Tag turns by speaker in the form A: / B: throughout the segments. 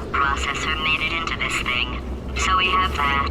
A: processor made it into this thing. So we have that.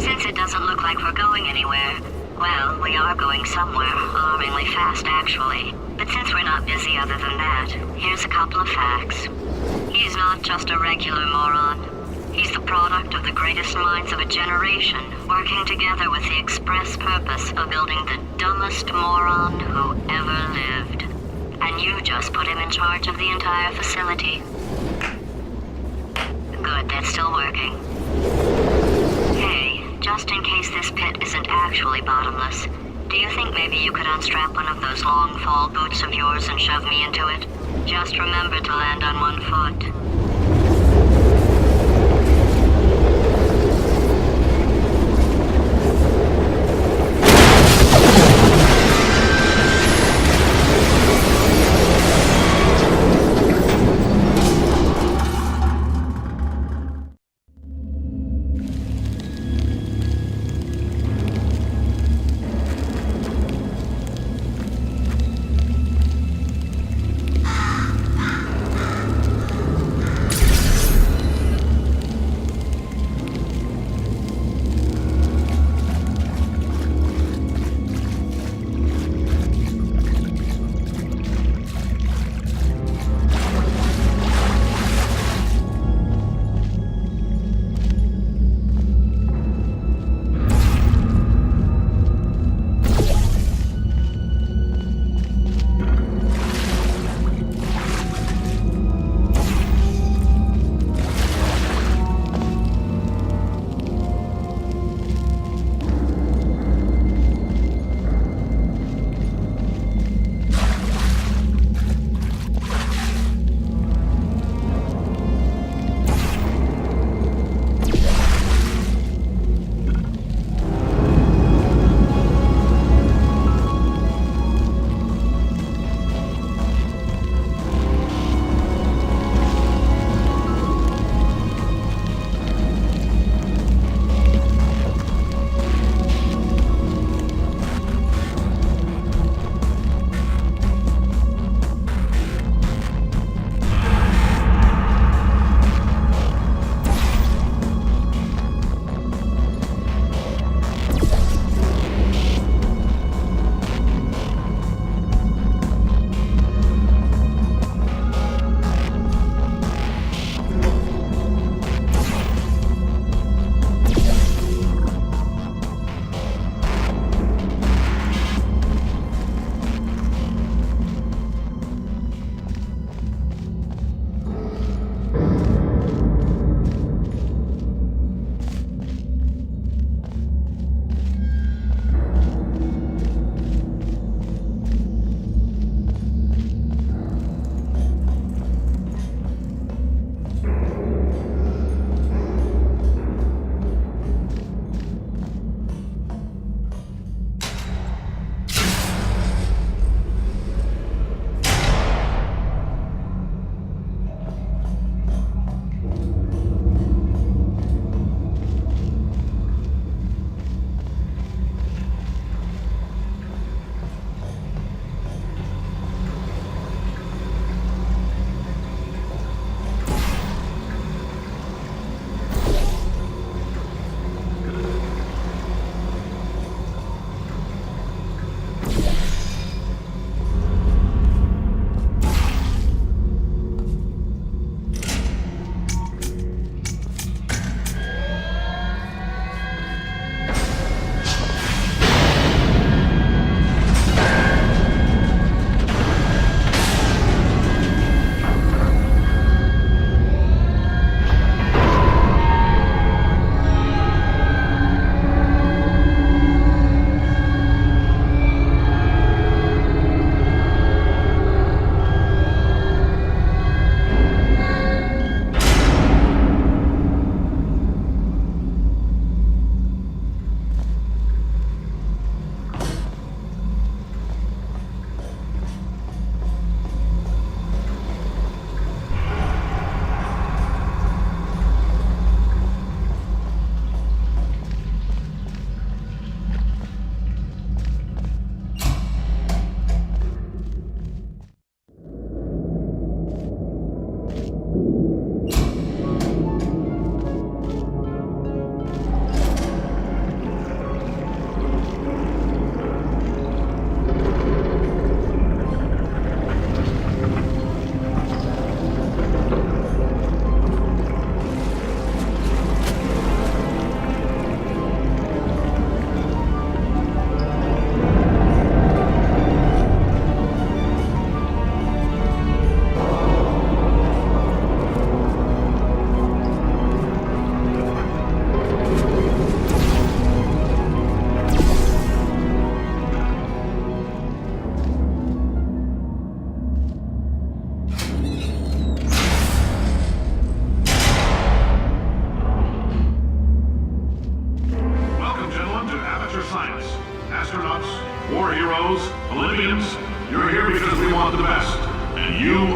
A: Since it doesn't look like we're going anywhere, well, we are going somewhere, alarmingly fast actually. But since we're not busy other than that, here's a couple of facts. He's not just a regular moron. He's the product of the greatest minds of a generation, working together with the express purpose of building the dumbest moron who ever lived. And you just put him in charge of the entire facility. Good, that's still working. Hey, just in case this pit isn't actually bottomless, do you think maybe you could unstrap one of those long fall boots of yours and shove me into it? Just remember to land on one foot.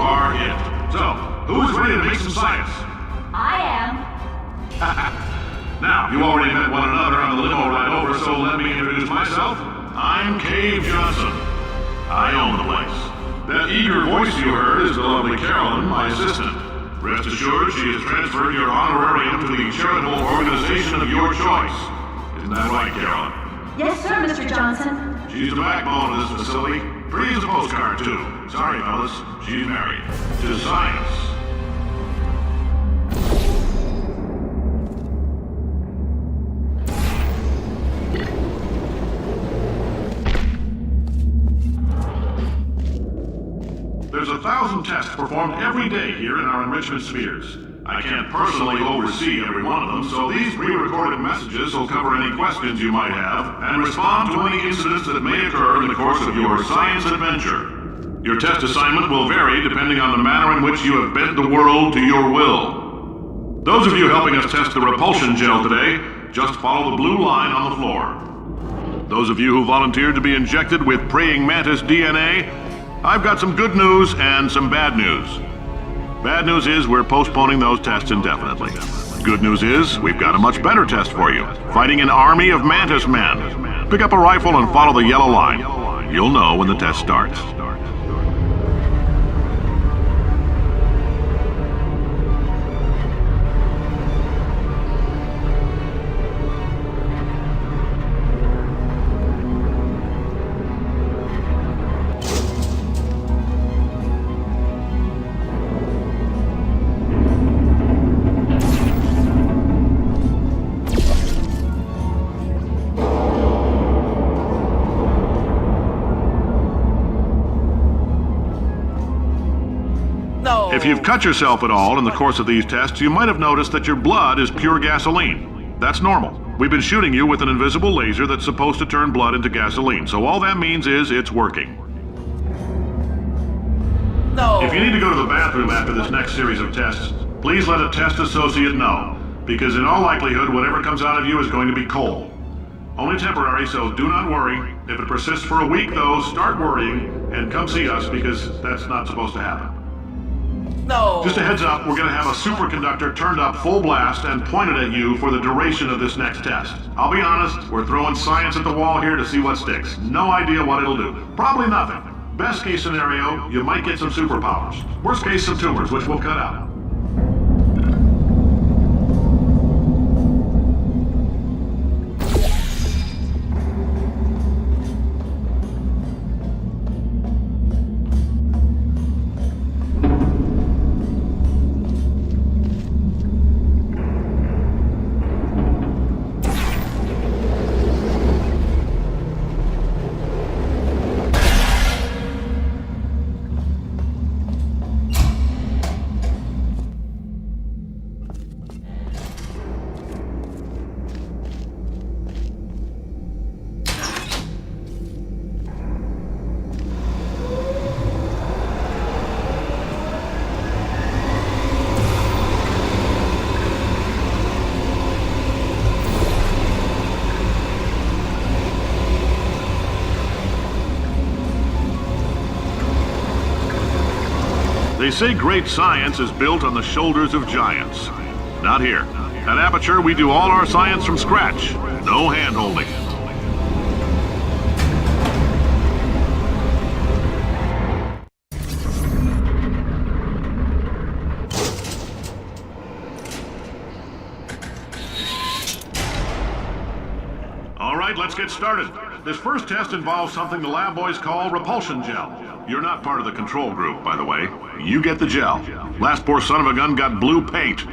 B: are it. So, who is ready to make some science?
C: I am.
B: Now, you already met one another on the limo ride over, so let me introduce myself. I'm Cave Johnson. I own the place. That eager voice you heard is the lovely Carolyn, my assistant. Rest assured, she has transferred your honorarium to the charitable organization of your choice. Isn't that right, Carolyn?
C: Yes, sir, Mr. Johnson.
B: She's the backbone of this facility. Pretty as a postcard, too. Sorry, fellas. She's married. To science. There's 1,000 tests performed every day here in our enrichment spheres. I can't personally oversee every one of them, so these pre-recorded messages will cover any questions you might have and respond to any incidents that may occur in the course of your science adventure. Your test assignment will vary depending on the manner in which you have bent the world to your will. Those of you helping us test the repulsion gel today, just follow the blue line on the floor. Those of you who volunteered to be injected with praying mantis DNA, I've got some good news and some bad news. Bad news is we're postponing those tests indefinitely. Good news is we've got a much better test for you. Fighting an army of mantis men. Pick up a rifle and follow the yellow line. You'll know when the test starts. If you've cut yourself at all in the course of these tests, you might have noticed that your blood is pure gasoline. That's normal. We've been shooting you with an invisible laser that's supposed to turn blood into gasoline, so all that means is it's working.
C: No.
B: If you need to go to the bathroom after this next series of tests, please let a test associate know, because in all likelihood, whatever comes out of you is going to be coal. Only temporary, so do not worry. If it persists for a week, though, start worrying and come see us, because that's not supposed to happen.
C: No.
B: Just a heads up, we're going to have a superconductor turned up full blast and pointed at you for the duration of this next test. I'll be honest, we're throwing science at the wall here to see what sticks. No idea what it'll do. Probably nothing. Best case scenario, you might get some superpowers. Worst case, some tumors, which we'll cut out. They say great science is built on the shoulders of giants. Not here. At Aperture, we do all our science from scratch. No hand-holding. All right, let's get started. This first test involves something the lab boys call repulsion gel. You're not part of the control group, by the way. You get the gel. Last poor son of a gun got blue paint.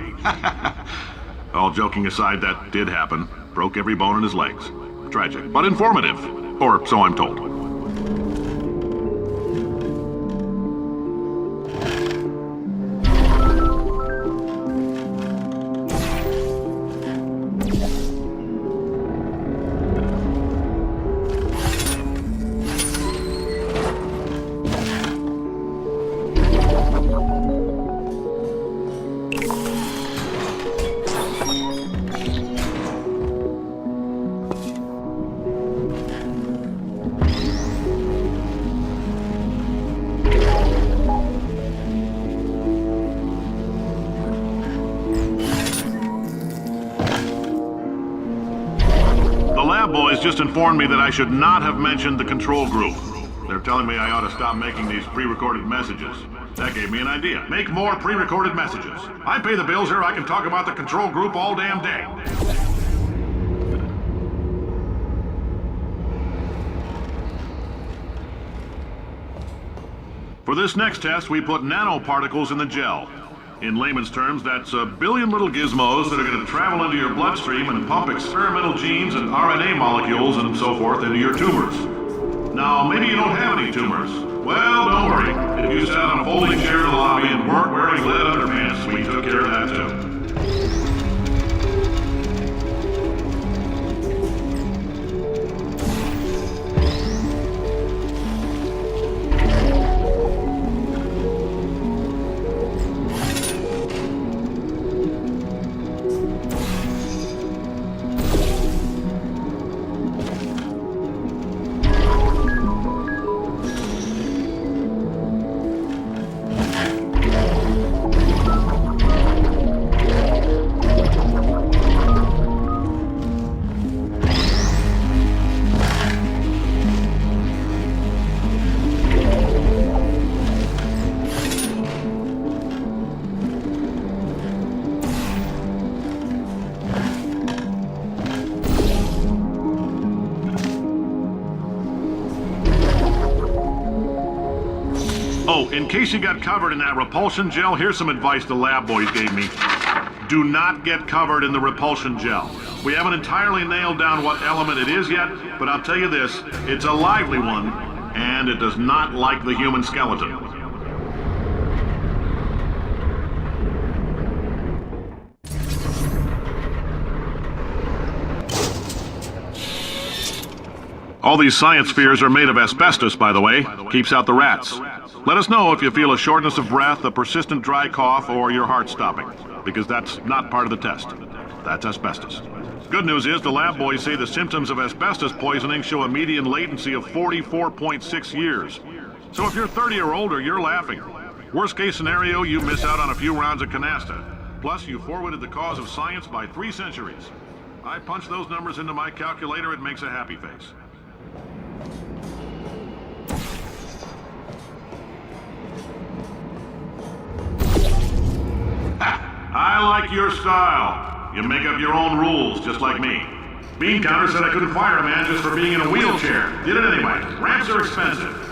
B: All joking aside, that did happen. Broke every bone in his legs. Tragic, but informative. Or so I'm told. lab boys just informed me that I should not have mentioned the control group. They're telling me I ought to stop making these pre-recorded messages. That gave me an idea. Make more pre-recorded messages. I pay the bills here, I can talk about the control group all damn day. For this next test, we put nanoparticles in the gel. In layman's terms, that's a billion little gizmos that are going to travel into your bloodstream and pump experimental genes and RNA molecules and so forth into your tumors. Now, maybe you don't have any tumors. Well, don't worry. If you sat on a folding chair in the lobby and weren't wearing lead underpants, we took care of that too. Oh, in case you got covered in that repulsion gel, here's some advice the lab boys gave me. Do not get covered in the repulsion gel. We haven't entirely nailed down what element it is yet, but I'll tell you this, it's a lively one, and it does not like the human skeleton. All these science spheres are made of asbestos, by the way. Keeps out the rats. Let us know if you feel a shortness of breath, a persistent dry cough, or your heart stopping, because that's not part of the test. That's asbestos. Good news is the lab boys say the symptoms of asbestos poisoning show a median latency of 44.6 years. So if you're 30 or older, you're laughing. Worst case scenario, you miss out on a few rounds of canasta. Plus, you forwarded the cause of science by 3 centuries. I punch those numbers into my calculator, it makes a happy face. I like your style. You make up your own rules, just like me. Bean Counter said I couldn't fire a man just for being in a wheelchair. Did it anyway. Ramps are expensive.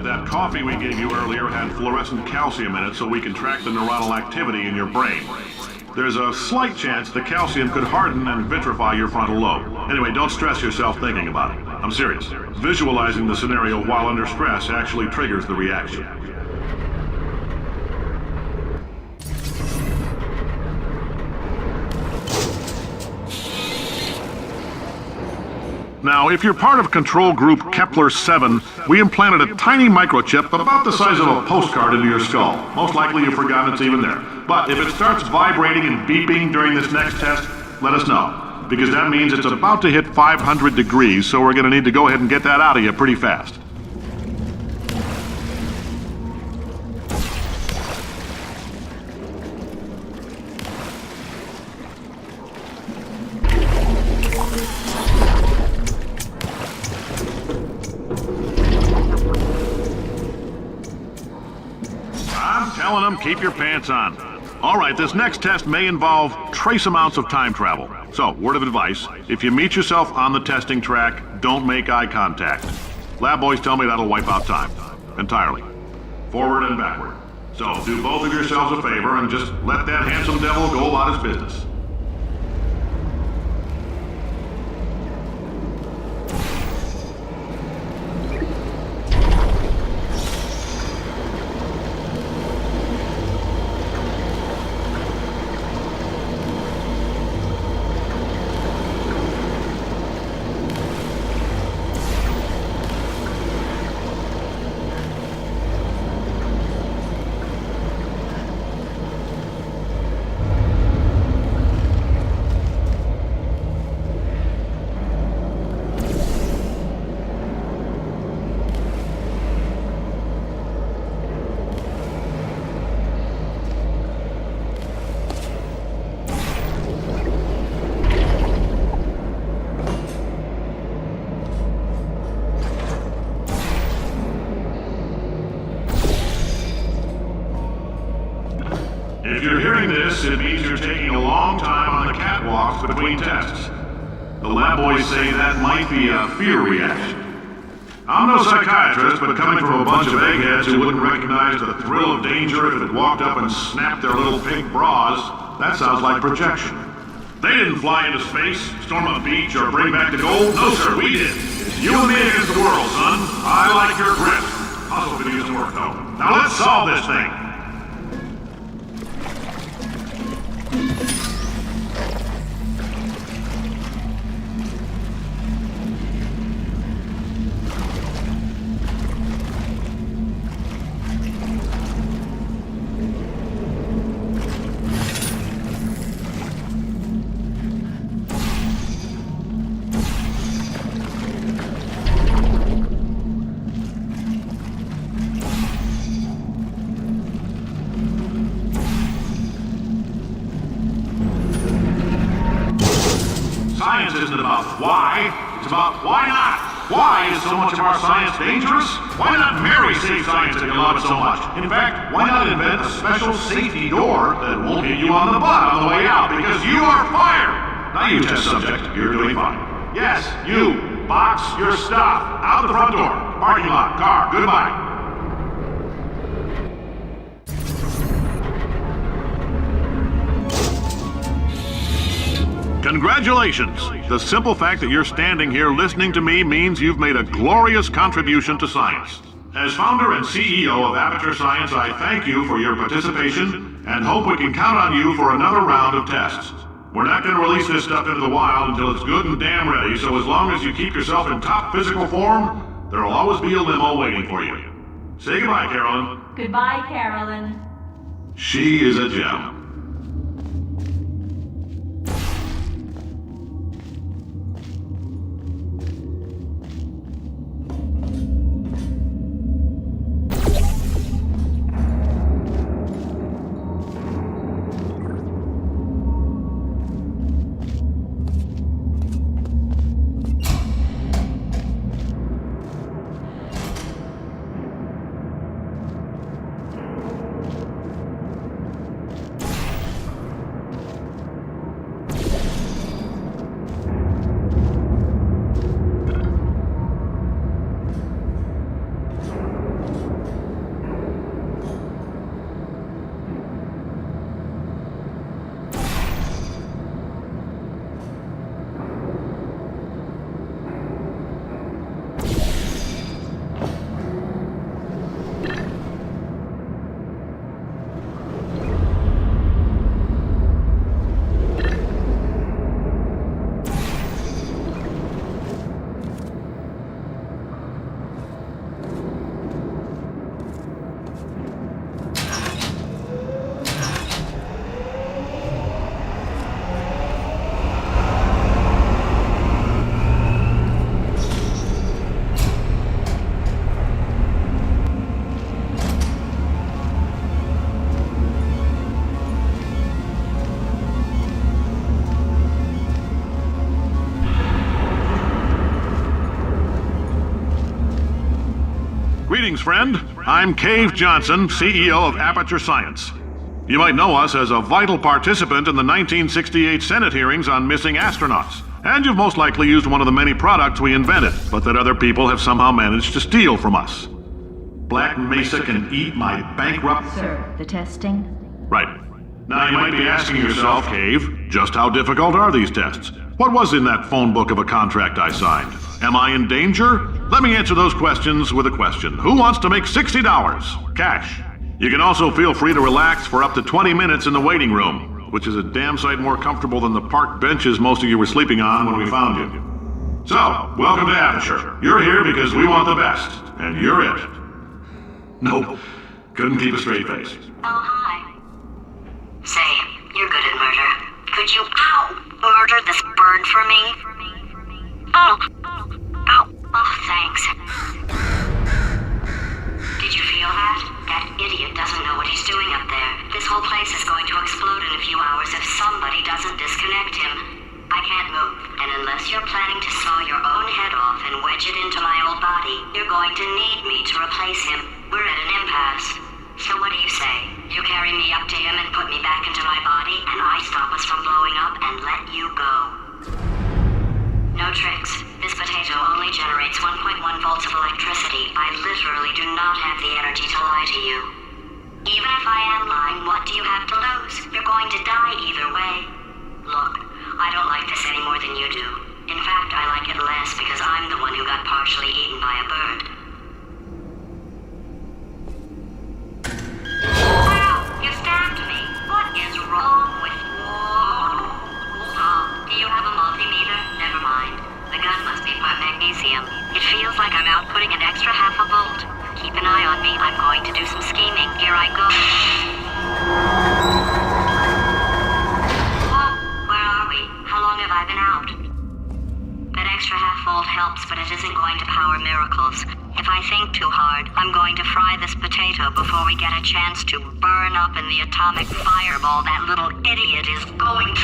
B: That coffee we gave you earlier had fluorescent calcium in it so we can track the neuronal activity in your brain. There's a slight chance the calcium could harden and vitrify your frontal lobe. Anyway, don't stress yourself thinking about it. I'm serious. Visualizing the scenario while under stress actually triggers the reaction. Now, if you're part of control group Kepler-7, we implanted a tiny microchip about the size of a postcard into your skull. Most likely you've forgotten it's even there. But if it starts vibrating and beeping during this next test, let us know. Because that means it's about to hit 500 degrees, so we're going to need to go ahead and get that out of you pretty fast. Telling them, keep your pants on. All right, this next test may involve trace amounts of time travel. So, word of advice, if you meet yourself on the testing track, don't make eye contact. Lab boys tell me that'll wipe out time. Entirely. Forward and backward. So, do both of yourselves a favor and just let that handsome devil go about his business. If you're hearing this, it means you're taking a long time on the catwalks between tests. The lab boys say that might be a fear reaction. I'm no psychiatrist, but coming from a bunch of eggheads who wouldn't recognize the thrill of danger if it walked up and snapped their little pink bras, that sounds like projection. They didn't fly into space, storm a beach, or bring back the gold. No, sir, we did. It's you and me against the world, son. I like your grit. Puzzle could use some work, though. Now let's solve this thing. Science isn't about why, it's about why not. Why is so much of our science dangerous? Why not marry safe science if you love it so much? In fact, why not invent a special safety door that won't hit you on the butt on the way out because you are fired? Now you test subject, you're doing fine. Yes, you, box your stuff, out the front door, parking lot, car, goodbye. Congratulations! The simple fact that you're standing here listening to me means you've made a glorious contribution to science. As founder and CEO of Aperture Science, I thank you for your participation and hope we can count on you for another round of tests. We're not going to release this stuff into the wild until it's good and damn ready, so as long as you keep yourself in top physical form, there'll always be a limo waiting for you. Say goodbye, Carolyn.
C: Goodbye, Carolyn.
B: She is a gem. Greetings, friend. I'm Cave Johnson, CEO of Aperture Science. You might know us as a vital participant in the 1968 Senate hearings on missing astronauts. And you've most likely used one of the many products we invented, but that other people have somehow managed to steal from us. Black Mesa can eat my bankrupt...
C: Sir, the testing?
B: Right. Now you might be asking yourself, Cave, just how difficult are these tests? What was in that phone book of a contract I signed? Am I in danger? Let me answer those questions with a question. Who wants to make $60? Cash. You can also feel free to relax for up to 20 minutes in the waiting room, which is a damn sight more comfortable than the park benches most of you were sleeping on when we found you. So, welcome to Aperture. You're here because we want the best, and you're it. Nope. Couldn't keep a straight face.
A: Oh, hi. Say, you're good at murder. Could you, murder this bird for me? Oh, thanks. Did you feel that? That idiot doesn't know what he's doing up there. This whole place is going to explode in a few hours if somebody doesn't disconnect him. I can't move, and unless you're planning to saw your own head off and wedge it into my old body, you're going to need me to replace him. We're at an impasse. So what do you say? You carry me up to him and put me back into my body, and I stop us from blowing up and let you go. No tricks. This potato only generates 1.1 volts of electricity. I literally do not have the energy to lie to you. Even if I am lying, what do you have to lose? You're going to die either way. Look, I don't like this any more than you do. In fact, I like it less because I'm the one who got partially eaten by a bird. Wow, you stabbed me. What is wrong with you? Do you have a multimeter? Never mind. The gun must be part magnesium. It feels like I'm outputting an extra half a volt. Keep an eye on me. I'm going to do some scheming. Here I go. Whoa, where are we? How long have I been out? That extra half volt helps, but it isn't going to power miracles. If I think too hard, I'm going to fry this potato before we get a chance to burn up in the atomic fireball that little idiot is going...